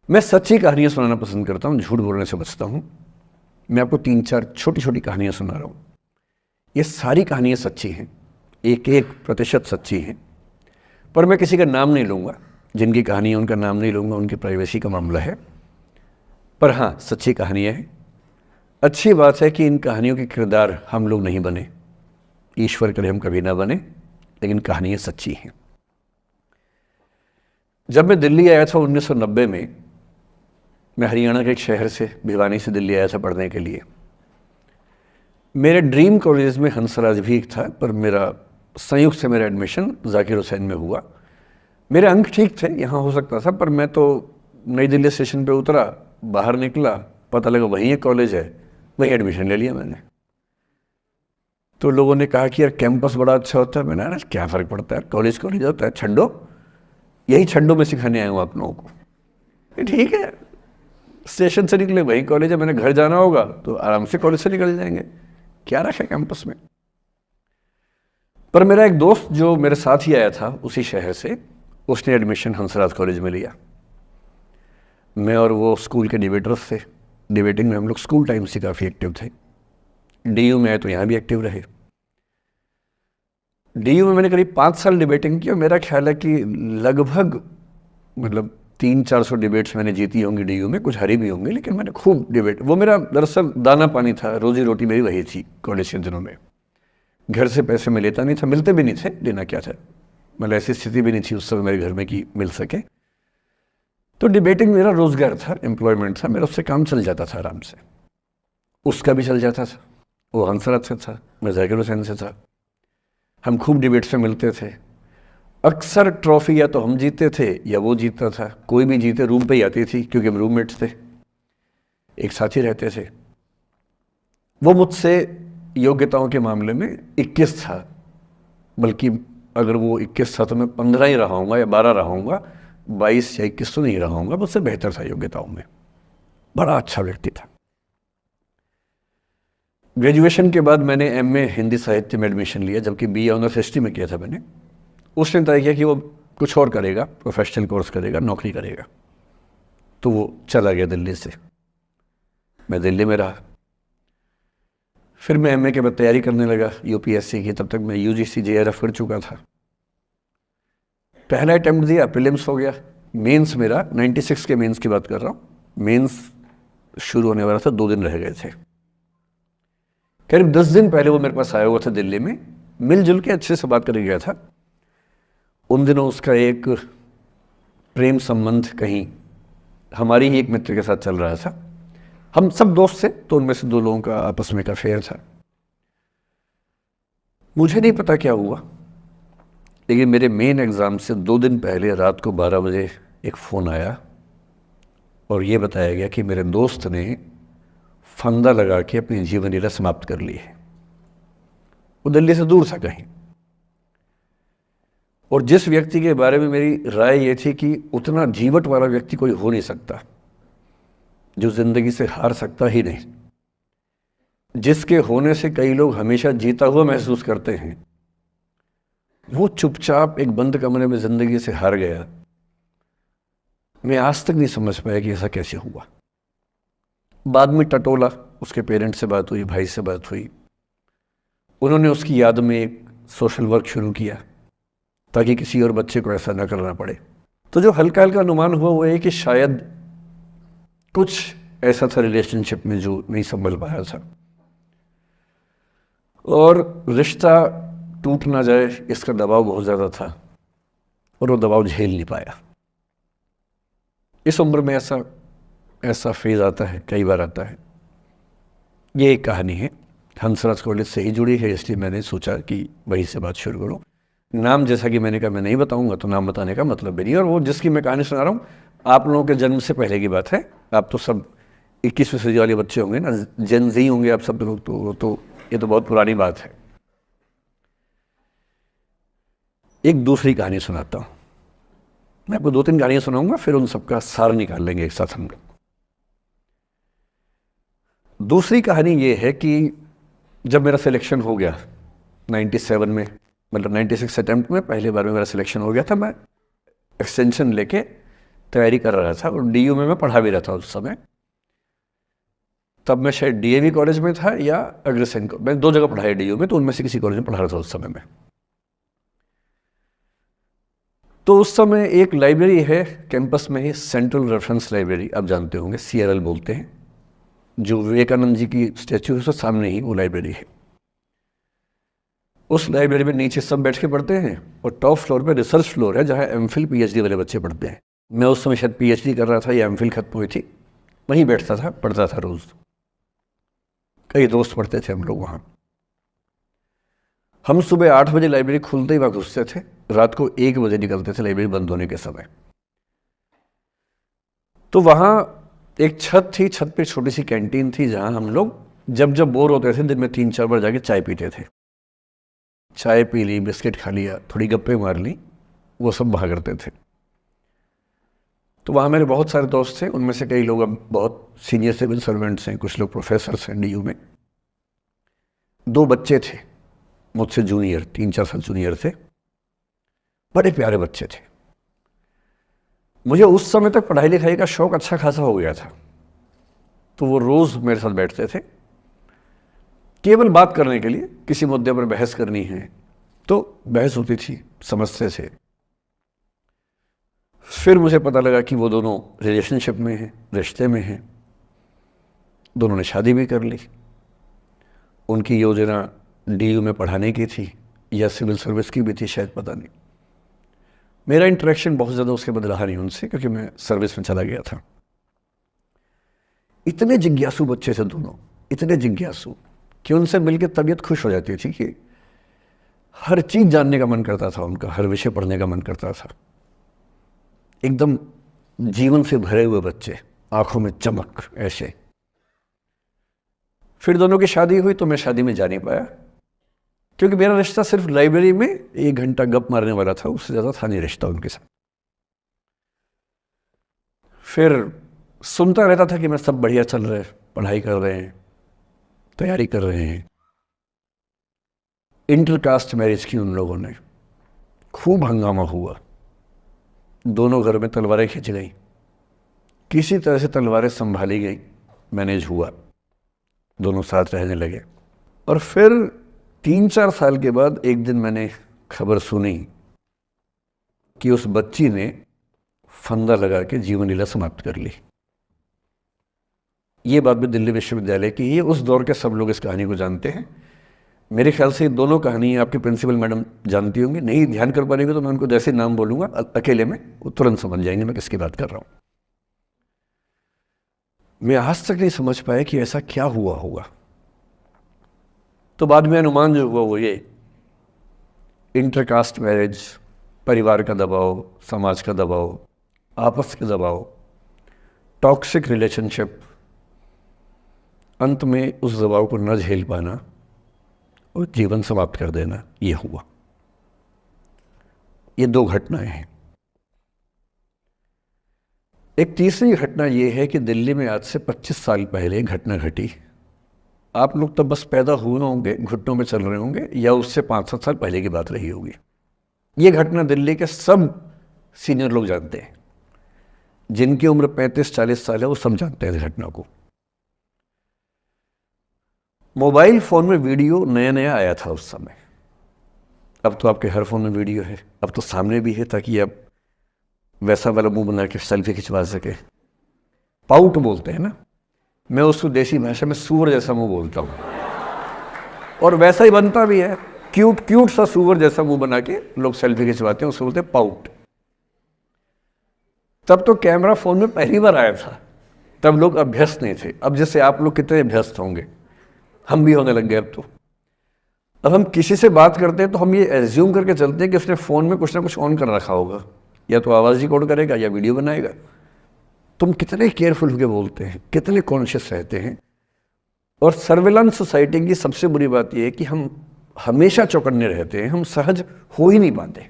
मैं सच्ची कहानियाँ सुनाना पसंद करता हूँ, झूठ बोलने से बचता हूँ। मैं आपको 3-4 छोटी छोटी कहानियाँ सुना रहा हूँ। ये सारी कहानियाँ सच्ची हैं, 1-1% सच्ची हैं, पर मैं किसी का नाम नहीं लूँगा। जिनकी कहानी है उनका नाम नहीं लूँगा, उनकी प्राइवेसी का मामला है। पर हाँ, सच्ची कहानियाँ हैं। अच्छी बात है कि इन कहानियों के किरदार हम लोग नहीं बने, ईश्वर करे हम कभी ना बने, लेकिन कहानियाँ सच्ची हैं। जब मैं दिल्ली आया था 1990 में, मैं हरियाणा के एक शहर से, भिवानी से दिल्ली आया था पढ़ने के लिए। मेरे ड्रीम कॉलेज में हंसराज भी एक था, पर मेरा संयुक्त से मेरा एडमिशन जाकिर हुसैन में हुआ। मेरे अंक ठीक थे, यहाँ हो सकता था, पर मैं तो नई दिल्ली स्टेशन पे उतरा, बाहर निकला, पता लगा वहीं एक कॉलेज है, वहीं एडमिशन ले लिया मैंने। तो लोगों ने कहा कि यार कैंपस बड़ा अच्छा होता है। मैंने कहा क्या फ़र्क पड़ता है, कॉलेज कॉलेज होता है, छंडो, यही छंडो में सिखाने आया हूँ आप लोगों को। ठीक है, स्टेशन से निकले वहीं कॉलेज है, मैंने घर जाना होगा तो आराम से कॉलेज से निकल जाएंगे, क्या रखा है कैंपस में। पर मेरा एक दोस्त जो मेरे साथ ही आया था उसी शहर से, उसने एडमिशन हंसराज कॉलेज में लिया। मैं और वो स्कूल के डिबेटर्स थे, डिबेटिंग में हम लोग स्कूल टाइम से काफ़ी एक्टिव थे। डीयू में आए तो यहाँ भी एक्टिव रहे। डीयू में मैंने करीब 5 साल डिबेटिंग की और मेरा ख्याल है कि लगभग 300-400 डिबेट्स मैंने जीती होंगी डीयू में, कुछ हरी भी होंगी, लेकिन मैंने खूब डिबेट, वो मेरा दरअसल दाना पानी था, रोजी रोटी मेरी वही थी कॉलेज के दिनों में। घर से पैसे मैं लेता नहीं था, मिलते भी नहीं थे, लेना क्या था, ऐसी स्थिति भी नहीं थी उस समय मेरे घर में कि मिल सके। तो डिबेटिंग मेरा रोजगार था, एम्प्लॉयमेंट था मेरा, उससे काम चल जाता था आराम से। उसका भी चल जाता था, वो हंसराज से था, मैं जाकिर हुसैन से था। हम खूब डिबेट्स में मिलते थे। अक्सर ट्रॉफी या तो हम जीते थे या वो जीतता था, कोई भी जीते रूम पे ही आती थी, क्योंकि हम रूममेट्स थे, एक साथ ही रहते थे। वो मुझसे योग्यताओं के मामले में 21 था, बल्कि अगर वो 21 था तो मैं 15 ही रहा हूँगा या 12 रहा हूँगा, 22 या 21 तो नहीं रहा हूँगा, मुझसे बेहतर था योग्यताओं में, बड़ा अच्छा व्यक्ति था। ग्रेजुएशन के बाद मैंने एमए हिंदी साहित्य में एडमिशन लिया, जबकि बीए ऑनर्स हिस्ट्री में किया था मैंने। उसने तय किया कि वो कुछ और करेगा, प्रोफेशनल कोर्स करेगा, नौकरी करेगा, तो वो चला गया दिल्ली से। मैं दिल्ली में रहा। फिर मैं एमए के बाद तैयारी करने लगा यूपीएससी की। तब तक मैं यूजीसी जेआरएफ कर चुका था। पहला अटेम्प्ट दिया, प्रीलिम्स हो गया। मेंस मेरा 96 के मेंस की बात कर रहा हूँ, मेंस शुरू होने वाला था, 2 दिन रह गए थे। करीब 10 दिन पहले वो मेरे पास आया हुआ था दिल्ली में, मिलजुल के अच्छे से बात करके गया था। उन दिनों उसका एक प्रेम संबंध कहीं हमारी ही एक मित्र के साथ चल रहा था। हम सब दोस्त थे, तो उनमें से 2 लोगों का आपस में का अफेयर था। मुझे नहीं पता क्या हुआ, लेकिन मेरे मेन एग्ज़ाम से 2 दिन पहले रात को 12 बजे एक फ़ोन आया और ये बताया गया कि मेरे दोस्त ने फंदा लगा के अपनी जीवन लीला समाप्त कर ली है। वो दिल्ली से दूर था कहीं, और जिस व्यक्ति के बारे में मेरी राय ये थी कि उतना जीवट वाला व्यक्ति कोई हो नहीं सकता, जो ज़िंदगी से हार सकता ही नहीं, जिसके होने से कई लोग हमेशा जीता हुआ महसूस करते हैं, वो चुपचाप एक बंद कमरे में ज़िंदगी से हार गया। मैं आज तक नहीं समझ पाया कि ऐसा कैसे हुआ। बाद में टटोला, उसके पेरेंट्स से बात हुई, भाई से बात हुई, उन्होंने उसकी याद में एक सोशल वर्क शुरू किया ताकि किसी और बच्चे को ऐसा ना करना पड़े। तो जो हल्का हल्का अनुमान हुआ वो है कि शायद कुछ ऐसा था रिलेशनशिप में जो नहीं संभल पाया था, और रिश्ता टूट ना जाए इसका दबाव बहुत ज़्यादा था, और वो दबाव झेल नहीं पाया। इस उम्र में ऐसा फेज़ आता है, कई बार आता है। ये एक कहानी है, हंसराज कॉलेज से ही जुड़ी है, इसलिए मैंने सोचा कि वहीं से बात शुरू करूँ। नाम जैसा कि मैंने कहा मैं नहीं बताऊंगा, तो नाम बताने का मतलब भी नहीं। और वो जिसकी मैं कहानी सुना रहा हूँ, आप लोगों के जन्म से पहले की बात है। आप तो सब 21वीं सदी वाले बच्चे होंगे ना, जेन ज़ी होंगे आप सब लोग, तो ये तो बहुत पुरानी बात है। एक दूसरी कहानी सुनाता हूँ। मैं आपको 2-3 कहानियाँ सुनाऊंगा, फिर उन सबका सार निकाल लेंगे एक साथ हम लोग। दूसरी कहानी ये है कि जब मेरा सिलेक्शन हो गया 97 में, 96 अटेम्प्ट में पहले बार में मेरा सिलेक्शन हो गया था, मैं एक्सटेंशन लेके तैयारी कर रहा था और डीयू में मैं पढ़ा भी रहा था उस समय। तब मैं शायद डीएवी कॉलेज में था या अग्रसेन, मैं 2 जगह पढ़ा है डीयू में, तो उनमें से किसी कॉलेज में पढ़ा रहा था उस समय में। तो उस समय एक लाइब्रेरी है कैंपस में ही, सेंट्रल रेफरेंस लाइब्रेरी, आप जानते होंगे, CRL बोलते हैं, जो विवेकानंद जी की स्टैच्यू है उसके सामने ही वो लाइब्रेरी है। उस लाइब्रेरी में नीचे सब बैठ के पढ़ते हैं और टॉप फ्लोर पे रिसर्च फ्लोर है जहाँ MPhil PhD वाले बच्चे पढ़ते हैं। मैं उस समय शायद PhD कर रहा था या MPhil खत्म हुई थी, वहीं बैठता था, पढ़ता था रोज़। कई दोस्त पढ़ते थे हम लोग वहाँ। हम सुबह 8 बजे लाइब्रेरी खुलते ही वहाँ घुसते थे, रात को 1 बजे निकलते थे लाइब्रेरी बंद होने के समय। तो वहाँ एक छत थी, छत पे छोटी सी कैंटीन थी जहाँ हम लोग जब जब बोर होते थे दिन में 3-4 बार जाके चाय पीते थे। चाय पी ली, बिस्किट खा लिया, थोड़ी गप्पे मार ली, वो सब वहाँ करते थे। तो वहाँ मेरे बहुत सारे दोस्त थे, उनमें से कई लोग अब बहुत सीनियर सिविल सर्वेंट्स हैं, कुछ लोग प्रोफेसर्स हैं डीयू में। 2 बच्चे थे मुझसे जूनियर, 3-4 साल जूनियर थे, बड़े प्यारे बच्चे थे। मुझे उस समय तक पढ़ाई लिखाई का शौक अच्छा खासा हो गया था, तो वो रोज़ मेरे साथ बैठते थे केवल बात करने के लिए, किसी मुद्दे पर बहस करनी है तो बहस होती थी, समझते थे। फिर मुझे पता लगा कि वो दोनों रिलेशनशिप में हैं, रिश्ते में हैं, दोनों ने शादी भी कर ली। उनकी योजना डीयू में पढ़ाने की थी या सिविल सर्विस की भी थी शायद, पता नहीं। मेरा इंटरेक्शन बहुत ज़्यादा उसके बाद रहा नहीं उनसे, क्योंकि मैं सर्विस में चला गया था। इतने जिज्ञासु बच्चे थे दोनों, इतने जिज्ञासु कि उनसे मिलकर तबीयत खुश हो जाती थी, कि हर चीज़ जानने का मन करता था उनका, हर विषय पढ़ने का मन करता था। एकदम जीवन से भरे हुए बच्चे, आंखों में चमक ऐसे। फिर दोनों की शादी हुई तो मैं शादी में जा नहीं पाया, क्योंकि मेरा रिश्ता सिर्फ लाइब्रेरी में 1 घंटा गप मारने वाला था, उससे ज़्यादा था नहीं रिश्ता उनके साथ। फिर सुनता रहता था कि मैं सब बढ़िया चल रहा है, पढ़ाई कर रहे हैं, तैयारी कर रहे हैं। इंटरकास्ट मैरिज की उन लोगों ने, खूब हंगामा हुआ, दोनों घर में तलवारें खिंच गई, किसी तरह से तलवारें संभाली गई, मैनेज हुआ, दोनों साथ रहने लगे। और फिर 3-4 साल के बाद एक दिन मैंने खबर सुनी कि उस बच्ची ने फंदा लगा के जीवन लीला समाप्त कर ली। ये बात भी दिल्ली विश्वविद्यालय की है, उस दौर के सब लोग इस कहानी को जानते हैं। मेरे ख्याल से ये दोनों कहानी आपकी प्रिंसिपल मैडम जानती होंगी, नहीं ध्यान कर पाएंगे तो मैं उनको जैसे नाम बोलूँगा अकेले में वो तुरंत समझ जाएंगे मैं किसकी बात कर रहा हूँ। मैं आज तक नहीं समझ पाया कि ऐसा क्या हुआ होगा। तो बाद में अनुमान जो हुआ वो ये, इंटरकास्ट मैरिज, परिवार का दबाव, समाज का दबाव, आपस के दबाव, टॉक्सिक रिलेशनशिप, अंत में उस दबाव को न झेल पाना और जीवन समाप्त कर देना, ये हुआ। ये 2 घटनाएं हैं। एक तीसरी घटना ये है कि दिल्ली में आज से 25 साल पहले घटना घटी। आप लोग तब बस पैदा हुए होंगे, घुटनों में चल रहे होंगे, या उससे 5-7 साल पहले की बात रही होगी। ये घटना दिल्ली के सब सीनियर लोग जानते हैं, जिनकी उम्र 35-40 साल है वो सब जानते हैं इस घटना को। मोबाइल फ़ोन में वीडियो नया नया आया था उस समय, अब तो आपके हर फ़ोन में वीडियो है, अब तो सामने भी है, ताकि आप वैसा वाला मुंह बना के सेल्फी खिंचवा सके। पाउट बोलते हैं ना, मैं उसको देसी भाषा में सूअर जैसा मुंह बोलता हूँ, और वैसा ही बनता भी है, क्यूट क्यूट सा सूअर जैसा मुंह बना के लोग सेल्फी खिंचवाते हैं, उसको बोलते हैं पाउट। तब तो कैमरा फ़ोन में पहली बार आया था, तब लोग अभ्यस्त नहीं थे। अब जैसे आप लोग कितने अभ्यस्त होंगे, हम भी होने लग गए अब तो। अब हम किसी से बात करते हैं तो हम ये एज्यूम करके चलते हैं कि उसने फ़ोन में कुछ ना कुछ ऑन कर रखा होगा, या तो आवाज़ रिकॉर्ड करेगा या वीडियो बनाएगा। तुम कितने केयरफुल होकर बोलते हैं, कितने कॉन्शियस रहते हैं। और सर्विलांस सोसाइटी की सबसे बुरी बात यह है कि हम हमेशा चौकन्ने रहते हैं, हम सहज हो ही नहीं पाते।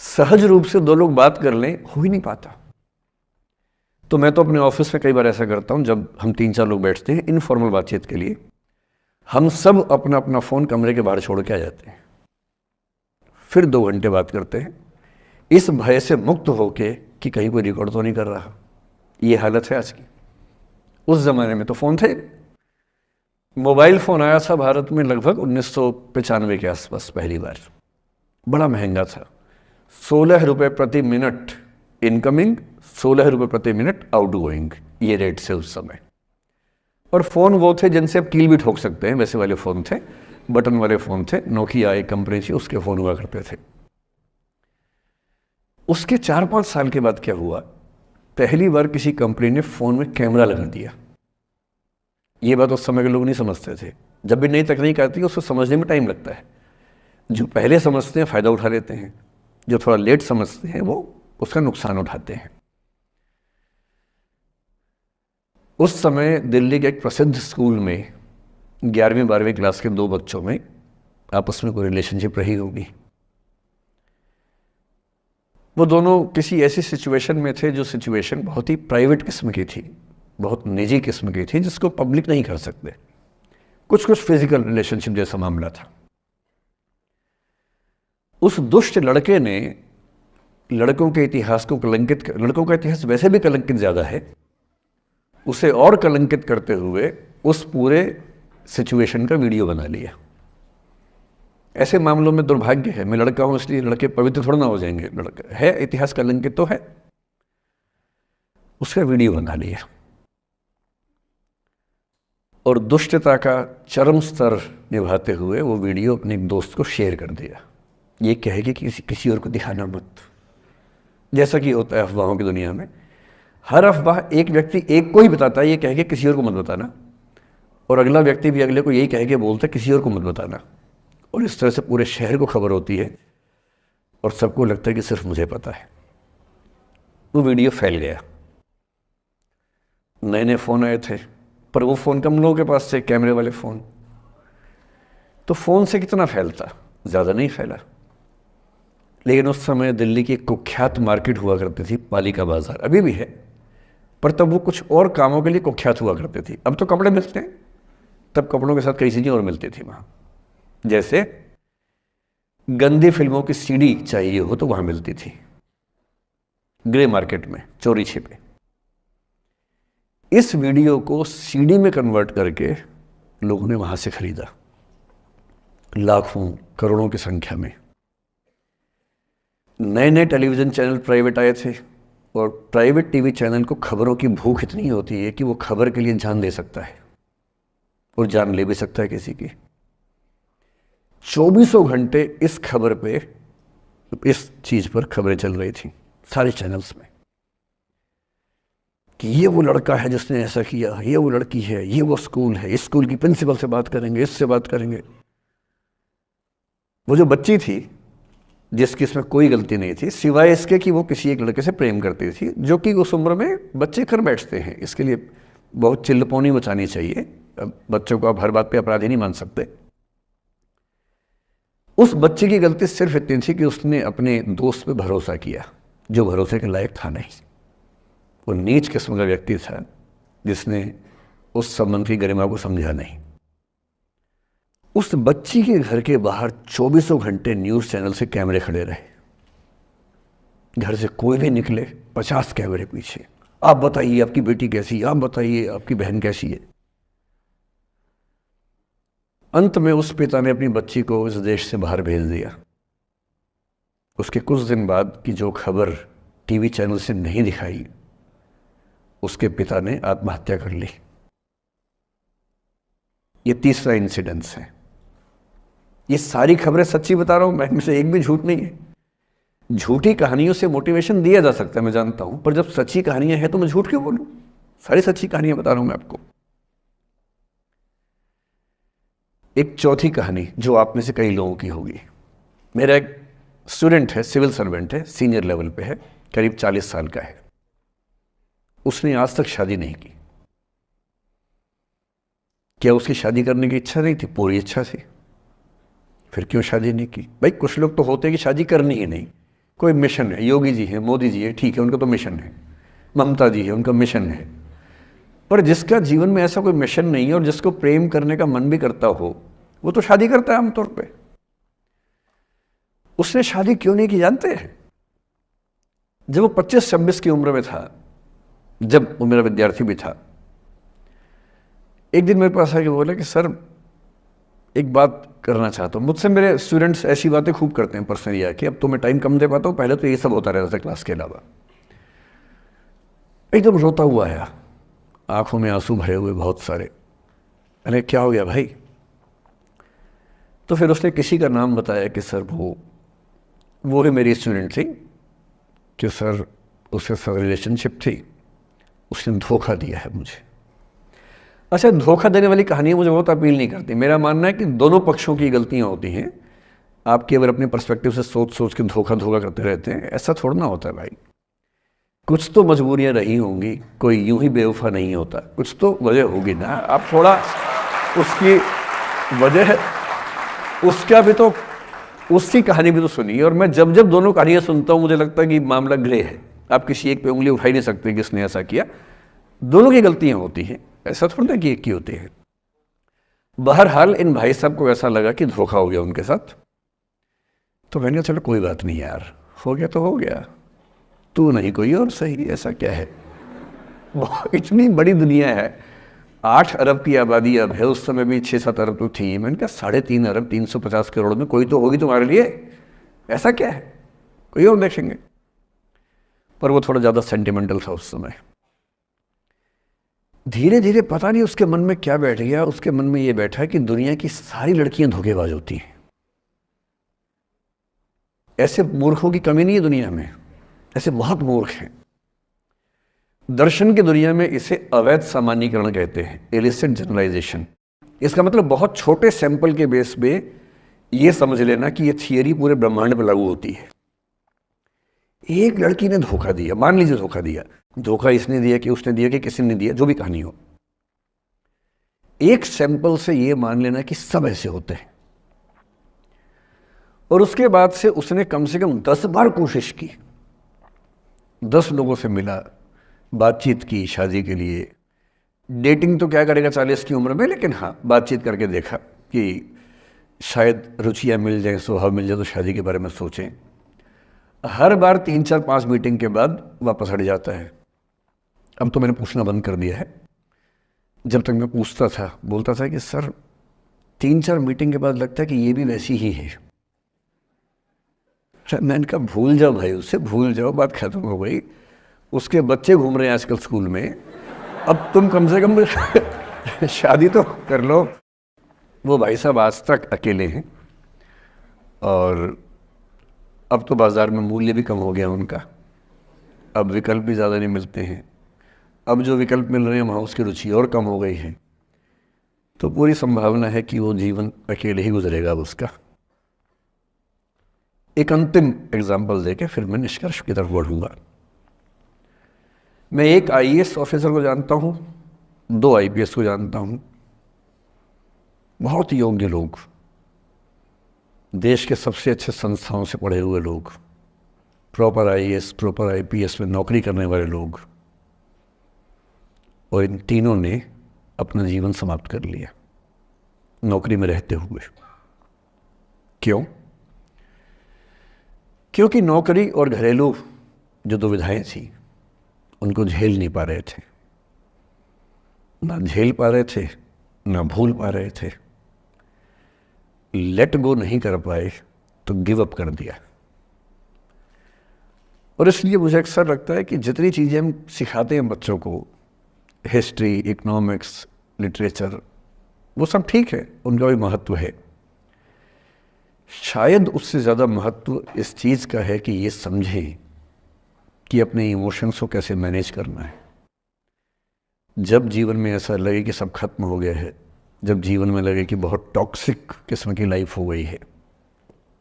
सहज रूप से 2 लोग बात कर लें, हो ही नहीं पाता। तो मैं तो अपने ऑफिस में कई बार ऐसा करता हूँ, जब हम 3-4 लोग बैठते हैं इनफॉर्मल बातचीत के लिए, हम सब अपना अपना फ़ोन कमरे के बाहर छोड़ के आ जाते हैं, फिर 2 घंटे बात करते हैं, इस भय से मुक्त होके कि कहीं कोई रिकॉर्ड तो नहीं कर रहा। ये हालत है आज की। उस ज़माने में तो फ़ोन थे। मोबाइल फ़ोन आया था भारत में लगभग 1995 के आसपास पहली बार। बड़ा महंगा था, 16 रुपये प्रति मिनट इनकमिंग, 16 रुपये प्रति मिनट आउटगोइंग, ये रेट से उस समय। और फ़ोन वो थे जिनसे आप कील भी ठोक सकते हैं, वैसे वाले फ़ोन थे, बटन वाले फ़ोन थे। नोकिया एक कंपनी थी, उसके फ़ोन हुआ करते थे। उसके 4-5 साल के बाद क्या हुआ, पहली बार किसी कंपनी ने फ़ोन में कैमरा लगा दिया। ये बात उस समय के लोग नहीं समझते थे। जब भी नई तकनीक आती है उसको समझने में टाइम लगता है। जो पहले समझते हैं फ़ायदा उठा लेते हैं, जो थोड़ा लेट समझते हैं वो उसका नुकसान उठाते हैं। उस समय दिल्ली के एक प्रसिद्ध स्कूल में 11वीं-12वीं क्लास के 2 बच्चों में आपस में कोई रिलेशनशिप रही होगी। वो दोनों किसी ऐसी सिचुएशन में थे जो सिचुएशन बहुत ही प्राइवेट किस्म की थी, बहुत निजी किस्म की थी, जिसको पब्लिक नहीं कर सकते। कुछ फिजिकल रिलेशनशिप जैसा मामला था। उस दुष्ट लड़के ने लड़कों के इतिहास को कलंकित, लड़कों का इतिहास वैसे भी कलंकित ज़्यादा है, उसे और कलंकित करते हुए उस पूरे सिचुएशन का वीडियो बना लिया। ऐसे मामलों में दुर्भाग्य है, मैं लड़का हूं इसलिए लड़के पवित्र थोड़ा ना हो जाएंगे। लड़का है, इतिहास कलंकित तो है, उसका वीडियो बना लिया और दुष्टता का चरम स्तर निभाते हुए वो वीडियो अपने एक दोस्त को शेयर कर दिया। ये कहे कि किसी और को दिखाना मत, जैसा कि होता है अफवाहों की दुनिया में। हर अफवाह एक व्यक्ति एक को ही बताता है, ये कहे कि किसी और को मत बताना, और अगला व्यक्ति भी अगले को यही कहे कि बोलता है किसी और को मत बताना। और इस तरह से पूरे शहर को खबर होती है और सबको लगता है कि सिर्फ मुझे पता है। वो वीडियो फैल गया। नए नए फ़ोन आए थे, पर वो फ़ोन कम लोगों के पास थे, कैमरे वाले फ़ोन। तो फ़ोन से कितना फैलता, ज़्यादा नहीं फैला। लेकिन उस समय दिल्ली की एक कुख्यात मार्केट हुआ करती थी, पालिका बाज़ार, अभी भी है, पर तब वो कुछ और कामों के लिए कुख्यात हुआ करती थी। अब तो कपड़े मिलते हैं, तब कपड़ों के साथ कई चीज़ें और मिलती थी वहाँ। जैसे गंदी फिल्मों की सीडी चाहिए हो तो वहाँ मिलती थी, ग्रे मार्केट में, चोरी छिपे। इस वीडियो को सीडी में कन्वर्ट करके लोगों ने वहाँ से खरीदा, लाखों करोड़ों की संख्या में। नए नए टेलीविज़न चैनल प्राइवेट आए थे, और प्राइवेट टीवी चैनल को खबरों की भूख इतनी होती है कि वो खबर के लिए जान दे सकता है और जान ले भी सकता है किसी की। 24 घंटे इस खबर पे, इस चीज़ पर खबरें चल रही थी सारे चैनल्स में कि ये वो लड़का है जिसने ऐसा किया, ये वो लड़की है, ये वो स्कूल है, इस स्कूल की प्रिंसिपल से बात करेंगे, इससे बात करेंगे। वो जो बच्ची थी जिसकी इसमें कोई गलती नहीं थी, सिवाय इसके कि वो किसी एक लड़के से प्रेम करती थी, जो कि उस उम्र में बच्चे कर बैठते हैं। इसके लिए बहुत चिल्लपौनी मचानी चाहिए। बच्चों को आप हर बात पे अपराधी नहीं मान सकते। उस बच्चे की गलती सिर्फ इतनी थी कि उसने अपने दोस्त पे भरोसा किया, जो भरोसे के लायक था नहीं। वो नीच किस्म का व्यक्ति था जिसने उस संबंध की गरिमा को समझा नहीं। उस बच्ची के घर के बाहर 24 घंटे न्यूज़ चैनल से कैमरे खड़े रहे। घर से कोई भी निकले, 50 कैमरे पीछे। आप बताइए आपकी बेटी कैसी है, आप बताइए आपकी बहन कैसी है। अंत में उस पिता ने अपनी बच्ची को इस देश से बाहर भेज दिया। उसके कुछ दिन बाद की जो खबर टीवी चैनल से नहीं दिखाई, उसके पिता ने आत्महत्या कर ली। ये तीसरा इंसिडेंस है। ये सारी खबरें सच्ची बता रहा हूं मैं, इनमें से एक भी झूठ नहीं है। झूठी कहानियों से मोटिवेशन दिया जा सकता है, मैं जानता हूं, पर जब सच्ची कहानियां हैं तो मैं झूठ क्यों बोलूं? सारी सच्ची कहानियां बता रहा हूं मैं आपको। एक चौथी कहानी जो आप में से कई लोगों की होगी। मेरा एक स्टूडेंट है, सिविल सर्वेंट है, सीनियर लेवल पे है, करीब 40 साल का है। उसने आज तक शादी नहीं की। क्या उसकी शादी करने की इच्छा नहीं थी? पूरी इच्छा थी। फिर क्यों शादी नहीं की? भाई कुछ लोग तो होते हैं कि शादी करनी ही नहीं, कोई मिशन है। योगी जी हैं, मोदी जी है, ठीक है, उनका तो मिशन है। ममता जी है, उनका मिशन है। पर जिसका जीवन में ऐसा कोई मिशन नहीं है और जिसको प्रेम करने का मन भी करता हो, वो तो शादी करता है आमतौर पे। उसने शादी क्यों नहीं की जानते हैं? जब वो 25-26 की उम्र में था, जब वो मेरा विद्यार्थी भी था, एक दिन मेरे पास आके बोला कि सर एक बात करना चाहता हूँ। मुझसे मेरे स्टूडेंट्स ऐसी बातें खूब करते हैं पर्सनली आके, अब तो मैं टाइम कम दे पाता हूँ, पहले तो ये सब होता रहता था क्लास के अलावा। एकदम रोता हुआ आया, आंखों में आंसू भरे हुए बहुत सारे। अरे क्या हो गया भाई? तो फिर उसने किसी का नाम बताया कि सर वो ही मेरी स्टूडेंट थी, कि सर उसके साथ रिलेशनशिप थी, उसने धोखा दिया है मुझे। अच्छा, धोखा देने वाली कहानियाँ मुझे बहुत अपील नहीं करती। मेरा मानना है कि दोनों पक्षों की गलतियाँ होती हैं। आप केवल अपने पर्सपेक्टिव से सोच सोच के धोखा करते रहते हैं, ऐसा थोड़ा ना होता है भाई। कुछ तो मजबूरियाँ रही होंगी, कोई यूं ही बेवफा नहीं होता, कुछ तो वजह होगी ना। आप थोड़ा उसकी वजह, उसका भी तो, उसकी कहानी भी तो सुनिए। और मैं जब जब दोनों कहानियाँ सुनता हूँ मुझे लगता है कि मामला ग्रे है। आप किसी एक पे उंगली उठा ही नहीं सकते कि इसने ऐसा किया। दोनों की गलतियाँ होती हैं, ऐसा थोड़ा ना कि एक की होती है। बहरहाल इन भाई साहब को ऐसा लगा कि धोखा हो गया उनके साथ। तो मैंने कहा चलो कोई बात नहीं यार, हो गया तो हो गया, तू नहीं कोई और सही, ऐसा क्या है। वो इतनी बड़ी दुनिया है, 8 अरब की आबादी अब है, उस समय भी 6-7 अरब तो थी। मैंने कहा 3.5 अरब 350 करोड़ में कोई तो होगी तुम्हारे लिए, ऐसा क्या है, कोई और देखेंगे। पर वो थोड़ा ज़्यादा सेंटिमेंटल था उस समय। धीरे धीरे पता नहीं उसके मन में क्या बैठ गया, उसके मन में ये बैठा कि दुनिया की सारी लड़कियां धोखेबाज होती हैं। ऐसे मूर्खों की कमी नहीं है दुनिया में, ऐसे बहुत मूर्ख हैं। दर्शन की दुनिया में इसे अवैध सामान्यीकरण कहते हैं, इलिसिट जनरलाइजेशन। इसका मतलब बहुत छोटे सैंपल के बेस पे ये समझ लेना कि ये थियरी पूरे ब्रह्मांड पर लागू होती है। एक लड़की ने धोखा दिया, मान लीजिए धोखा दिया, धोखा इसने दिया कि उसने दिया कि किसी ने दिया, जो भी कहानी हो, एक सैंपल से ये मान लेना कि सब ऐसे होते हैं। और उसके बाद से उसने कम से कम 10 बार कोशिश की, 10 लोगों से मिला, बातचीत की शादी के लिए। डेटिंग तो क्या करेगा 40 की उम्र में, लेकिन हाँ बातचीत करके देखा कि शायद रुचियाँ मिल जाएं, स्वभाव मिल जाए तो शादी के बारे में सोचें। हर बार 3-4-5 मीटिंग के बाद वापस हट जाता है। अब तो मैंने पूछना बंद कर दिया है। जब तक मैं पूछता था, बोलता था कि सर 3-4 मीटिंग के बाद लगता है कि ये भी वैसी ही है। मैंने कहा भूल जाओ भाई, उससे भूल जाओ, बात खत्म हो गई। उसके बच्चे घूम रहे हैं आजकल स्कूल में, अब तुम कम से कम शादी तो कर लो। वो भाई साहब आज तक अकेले हैं, और अब तो बाज़ार में मूल्य भी कम हो गया उनका, अब विकल्प भी ज़्यादा नहीं मिलते हैं। अब जो विकल्प मिल रहे हैं वहाँ उसकी रुचि और कम हो गई है। तो पूरी संभावना है कि वो जीवन अकेले ही गुजरेगा अब उसका। एक अंतिम एग्जाम्पल देके फिर मैं निष्कर्ष की तरफ बढ़ूंगा। मैं एक आईएएस ऑफिसर को जानता हूँ, 2 आईपीएस को जानता हूँ, बहुत योग्य लोग, देश के सबसे अच्छे संस्थाओं से पढ़े हुए लोग, प्रॉपर आईएएस प्रॉपर आईपीएस में नौकरी करने वाले लोग, और इन तीनों ने अपना जीवन समाप्त कर लिया नौकरी में रहते हुए। क्यों? क्योंकि नौकरी और घरेलू जो दुविधाएं थी उनको झेल नहीं पा रहे थे, ना झेल पा रहे थे, ना भूल पा रहे थे। लेट गो नहीं कर पाए तो गिव अप कर दिया। और इसलिए मुझे अक्सर लगता है कि जितनी चीज़ें हम सिखाते हैं बच्चों को, हिस्ट्री, इकोनॉमिक्स, लिटरेचर, वो सब ठीक है, उनका भी महत्व है। शायद उससे ज़्यादा महत्व इस चीज़ का है कि ये समझें कि अपने इमोशंस को कैसे मैनेज करना है। जब जीवन में ऐसा लगे कि सब खत्म हो गया है, जब जीवन में लगे कि बहुत टॉक्सिक किस्म की लाइफ हो गई है,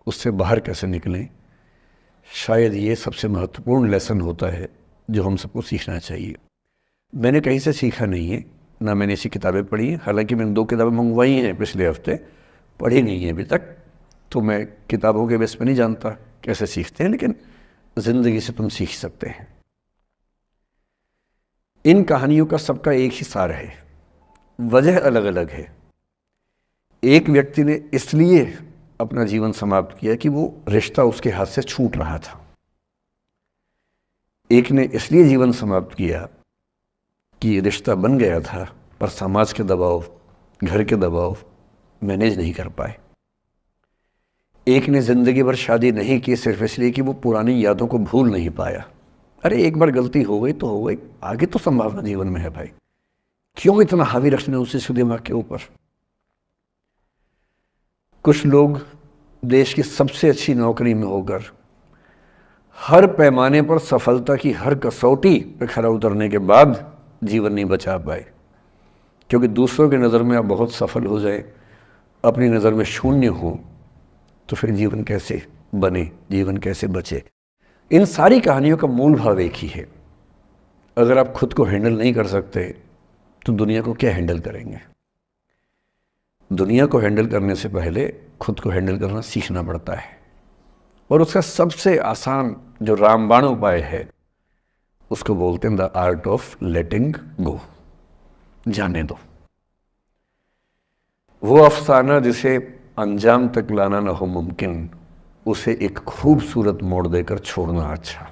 उससे बाहर कैसे निकलें, शायद ये सबसे महत्वपूर्ण लेसन होता है जो हम सबको सीखना चाहिए। मैंने कहीं से सीखा नहीं है, ना मैंने ऐसी किताबें पढ़ी हैं। हालांकि मैंने 2 किताबें मंगवाई हैं पिछले हफ्ते, पढ़ी नहीं है अभी तक, तो मैं किताबों के बेस पे नहीं जानता कैसे सीखते हैं, लेकिन ज़िंदगी से तुम सीख सकते हैं। इन कहानियों का सबका एक ही सार है, वजह अलग अलग है। एक व्यक्ति ने इसलिए अपना जीवन समाप्त किया कि वो रिश्ता उसके हाथ से छूट रहा था। एक ने इसलिए जीवन समाप्त किया कि ये रिश्ता बन गया था पर समाज के दबाव, घर के दबाव मैनेज नहीं कर पाए। एक ने ज़िंदगी भर शादी नहीं की सिर्फ इसलिए कि वो पुरानी यादों को भूल नहीं पाया। अरे एक बार गलती हो गई तो हो गई, आगे तो संभावना जीवन में है भाई, क्यों इतना हावी रखना उसी दिमाग के ऊपर। कुछ लोग देश की सबसे अच्छी नौकरी में होकर हर पैमाने पर सफलता की हर कसौटी पर खरा उतरने के बाद जीवन नहीं बचा पाए, क्योंकि दूसरों की नज़र में आप बहुत सफल हो जाए, अपनी नज़र में शून्य हो, तो फिर जीवन कैसे बने, जीवन कैसे बचे। इन सारी कहानियों का मूल भाव एक ही है, अगर आप खुद को हैंडल नहीं कर सकते तो दुनिया को क्या हैंडल करेंगे। दुनिया को हैंडल करने से पहले खुद को हैंडल करना सीखना पड़ता है, और उसका सबसे आसान जो रामबाण उपाय है उसको बोलते हैं द आर्ट ऑफ लेटिंग गो, जाने दो। वो अफसाना जिसे अंजाम तक लाना न हो मुमकिन, उसे एक खूबसूरत मोड़ देकर छोड़ना अच्छा।